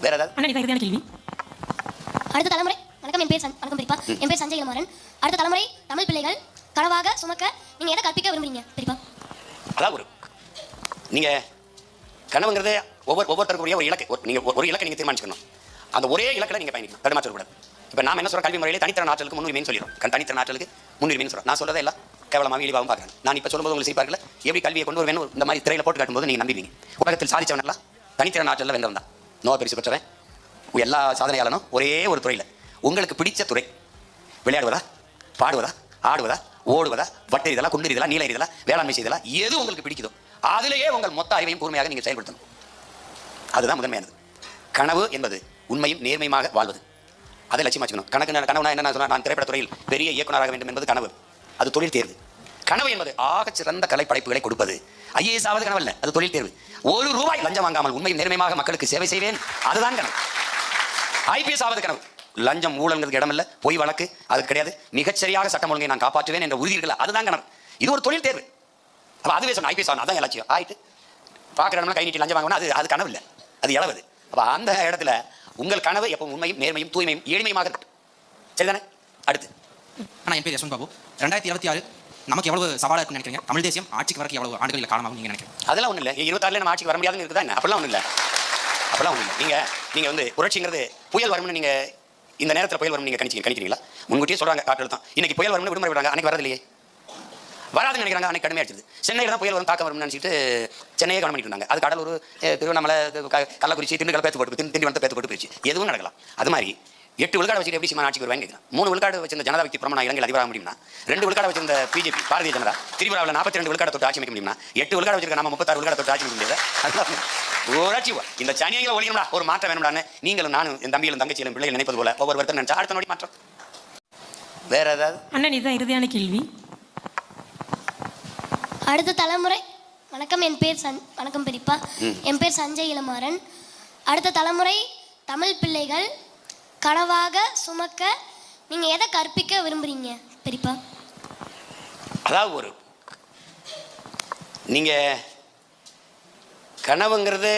வேற ஏதாவது அண்ணா இதான் இறுதியான கேள்வி. அடுத்த தலைமுறை வணக்கம் வணக்கம் பெரியப்பா. என் பேர் சஞ்சய் இளமாறன். அடுத்த தலைமுறை தமிழ் பிள்ளைகள் கனவாக சுமக்க நீங்க எதை கற்பிக்க விரும்புறீங்க பெரியப்பா? அதாவது நீங்க கனவுங்கிறது ஒவ்வொருத்தருக்குரிய ஒரு இலக்கு. நீங்க ஒரு இலக்கை நீங்க தீர்மானிச்சுக்கணும். அந்த ஒரே இலக்கில் நீங்க பயணிக்கணும், தடுமாற்றக்கூடாது. இப்போ நாம என்ன சொல்றோம், கல்வி முறையிலே தனித்திறன் ஆற்றலுக்கு முன்னுரிமைன்னு சொல்லிடுறோம். தனித்திறன் ஆற்றலுக்கு முன்னுரிமைன்னு சொல்றோம். நான் சொல்றதை எல்லாம் கேவலமாக இழிவாகவும் பார்க்குறேன். நான் இப்போ சொல்லும்போது உங்களுக்கு சிரிப்பார்கள், எப்படி கல்வியை கொண்டு வருவேன்னு இந்த மாதிரி திரையில போட்டு காட்டும்போது நீங்க நம்பிடுவீங்க. உலகத்தில் சாதிச்சவனெல்லாம் தனித்திறன் ஆற்றலில் வென்றவன் தான். நோபல் பரிசு பெற்றவன் எல்லா சாதனையாளனும் ஒரே ஒரு துறையில். உங்களுக்கு பிடிச்ச துறை விளையாடுவதா, பாடுவதா, ஆடுவதா, ஓடுவதா, வட்டெறிதலா, குண்டெறிதலா, நீல எறிதலா, வேளாண்மை செய்தலா, எது உங்களுக்கு பிடிக்குதோ அதிலேயே உங்கள் மொத்த அறிவையும் கூர்மையாக நீங்கள் செயல்படுத்தணும். அதுதான் முதன்மையானது. கனவு என்பது உண்மையும் நேர்மையுமாக வாழ்வது. அதை லட்சியமாச்சுக்கணும். கனவுனா என்ன சொன்னா, நான் திரைப்பட துறையில் பெரிய இயக்குனராக வேண்டும் என்பது கனவு. அது தொழில் தேர்வு. கனவு என்பது ஆகச் சிறந்த கலை படைப்புகளை கொடுப்பது. ஐஏஎஸ் ஆவது கனவு அல்ல, அது தொழில் தேர்வு. ₹1 லஞ்சம் வாங்காமல் உண்மையும் நேர்மையாக மக்களுக்கு சேவை செய்வேன், அதுதான் கனவு. ஐபிஎஸ் ஆவது கனவு. லஞ்சம் ஊழல்ங்கிறதுக்கு இடமில்ல, பொய் வழக்கு அது கிடையாது, மிகச்சரியாக சட்டம் ஒழுங்கை நான் காப்பாற்றுவேன் என்ற உறுதி இருக்கல, அதுதான் கனவு. இது ஒரு தொழில் தேர்வு. அப்ப அதுவே சொன்ன ஐபிஎஸ் ஆகணும், அதான் லட்சியம். ஆயிட்டு பார்க்குற இடம்லாம் கை நீட்டி லஞ்சம் வாங்கணும், அது கனவு இல்லை, அது இளவுது. அப்போ அந்த இடத்துல உங்கள் கனவு எப்போ உண்மையும் நேர்மையும் தூய்மையும் எளிமையுமாக இருக்கட்டும். சரிதானே? அடுத்து ஆனால் என் பேர் யஷ்வந்த் பாபு. 2026 நமக்கு எவ்வளவு சவாலாக இருக்குன்னு நினைக்கிறீங்க? தமிழ் தேசியம் ஆட்சிக்கு வரக்கு எவ்வளவு ஆண்டுகள் இல்லை காலமாகும் நீங்கள் நினைக்கிறீங்க? அதெல்லாம் ஒன்றும் இல்லை. 26 நம்ம ஆட்சிக்கு வர முடியாதுன்னு இருக்குதா என்ன? அப்படிலாம் ஒன்றும் இல்லை, அப்படிலாம் ஒன்றும் இல்லை. நீங்கள் வந்து புரட்சிங்கிறது புயல் வரும்னு நீங்கள் இந்த நேரத்தில் புயல் வரும் நீங்கள் கணிக்கிறீங்களா? முன்கூட்டியே சொல்கிறாங்க காற்றழுத்தம், இன்னைக்கு புயல் வரும்னு விடுமுறை விடுறாங்க, அன்னைக்கு வரதில்லையே, வராதுன்னு நினைக்கிறாங்க, அன்னைக்கு கடுமையாச்சு. சென்னையில் தான் புயல் வரும் தாக்கம் வரும்னு நினச்சிட்டு சென்னையே கவனம் பண்ணிட்டு இருந்தாங்க. அது கடலூர், திருவண்ணாமலை, கள்ளக்குறிச்சி, திண்டுக்கல் பேத்து போட்டு திண்டிவனத்தை பேத்து போட்டு போயிடுச்சு. எதுவும் நடக்கலாம். அது மாதிரி 8 விழுக்காடு வச்சுட்டு எப்படி சீமான் ஆட்சிக்கு வருவாங்க கேட்குறேன். 3 விழுக்காடு வச்சிருந்த ஜனதா விக்தி பிரமணா இலங்கையில் அதிபராக முடியும்னா, 2 விழுக்காடு வச்சிருந்த பிஜேபி பாரதிய ஜனதா திரிபுராவில் 42 விழுக்காடு தொட்டு ஆட்சி அமைக்க முடியும்னா, 8 விழுக்காடு வச்சிருக்க நம்ம 36 விழுக்காடு தொட்டு ஆட்சி அமைக்க முடியாது. ஓராட்சி இந்த சனியை ஒழியணும்டா, ஒரு மாற்றம் வேணும்டான்னு நீங்களும் நானும் என் தம்பியிலும் தங்கச்சியிலும் பிள்ளைகள் நினைப்பது போல ஒவ்வொருத்தரும் நினைச்சா அடுத்த நோடி மாற்றம். வேற ஏதாவது? அண்ணன் இதுதான் இறுதியான கேள்வி. அடுத்த தலைமுறை வணக்கம் வணக்கம் பெரியப்பா. என் பேர் சஞ்சய் இளமாறன். அடுத்த தலைமுறை தமிழ் பிள்ளைகள் கனவாக சுமக்க நீங்க எதை கற்பிக்க விரும்புறீங்க பெரியப்பா? அதாவது நீங்க கனவுங்கிறது